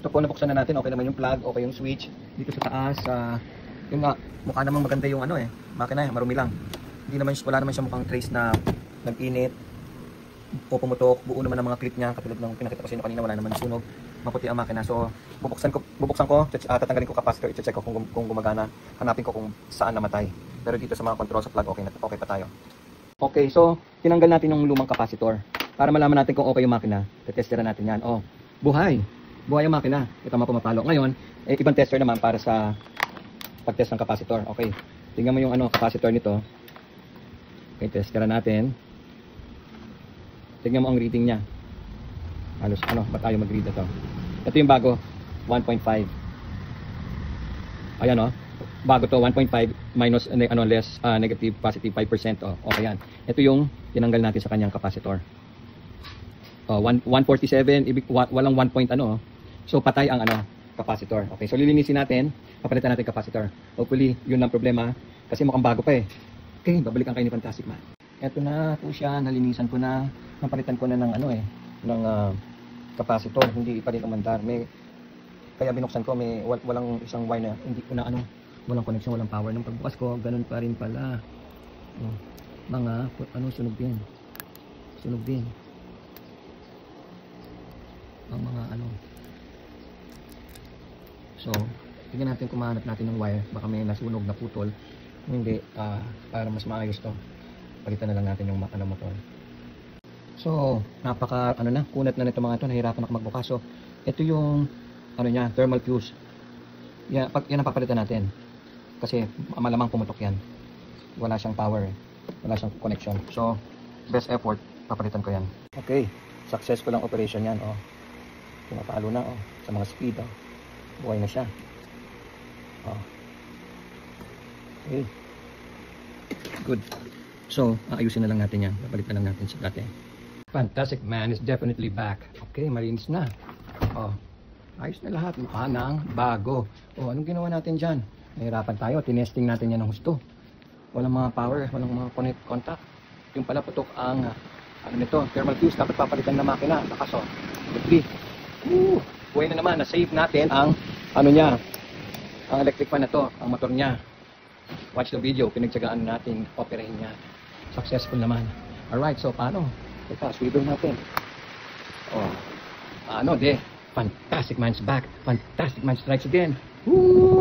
Ito po, nabuksan na natin. Okay naman yung plug, okay yung switch. Dito sa taas, yun nga, mukha namang maganda yung ano makina, marumi lang. Wala naman siya mukhang trace na nag-init o pumutok. Buo naman ang mga clip niya, katulad ng pinakita ko sa inyo kanina, wala naman sunog. Maputi ang makina. So, bubuksan ko, tatanggalin ko capacitor, i-check ko kung gumagana. Hanapin ko kung saan namatay. Pero dito sa mga control sa plug, okay pa tayo. Okay, so tinanggal natin yung lumang capacitor para malaman natin kung okay yung makina. Tetesteran natin yan. Oh, buhay ang makina. Ito mga pumapalo. Ngayon, ibang tester naman para sa pag-test ng capacitor. Okay, tingnan mo yung capacitor nito. Okay, testeran natin. Tingnan mo ang reading niya. Halos ba't ayaw mag-read ito? Ito yung bago, 1.5. Ayan bago to, 1.5 minus less negative positive 5%. Okay yan. Ito yung tinanggal natin sa kanyang capacitor. 147, walang 1 point So patay ang capacitor. Okay, so lilinisin natin, papalitan natin capacitor. Hopefully yun ang problema kasi mukhang bago pa Okay, babalikan kayo ni Fantastic Man. Ito na po siya, nalinisan ko na, napalitan ko na ng ng capacitor, hindi pa rin umandar. Kaya binuksan ko, walang isang wire na hindi ko na walang connection, walang power. Nung pagbukas ko, ganun pa rin pala. Mga sunog din. Sunog din. Ang mga So, tingnan natin kung mahanap natin ng wire. Baka may nasunog na putol. Hindi, para mas maayos to, palitan na lang natin yung motor. So, napaka kunat na nito mga ito, nahirapan ako magbukas. So, ito yung thermal fuse. Yan ang papalitan natin. Kasi malamang pumutok yan. Wala siyang power, wala siyang connection. So, best effort, papalitan ko yan. Okay, successful ang operation yan. Pumapalo na sa mga speed. Buhay na siya. Okay. Good. So, ayusin na lang natin yan. Babalitan lang natin sa dati. Fantastic Man is definitely back. Okay, malinis na. Ayos na lahat. Mukha ng bago. Anong ginawa natin dyan? Nahirapan tayo. Tinesting natin yan ng husto. Walang mga power. Walang mga contact. Yung pala putok ang nito, thermal fuse. Dapat papalitan na makina. Nakaso. Good. Buhay na naman. Na-save natin ang niya. Ang electric fan na to. Ang motor niya. Watch the video. Pinagtsagaan natin. Operahin niya. Successful naman. Alright. So, paano? Teka, swivel natin. Fantastic Man's back. Fantastic Man strikes again. Woo!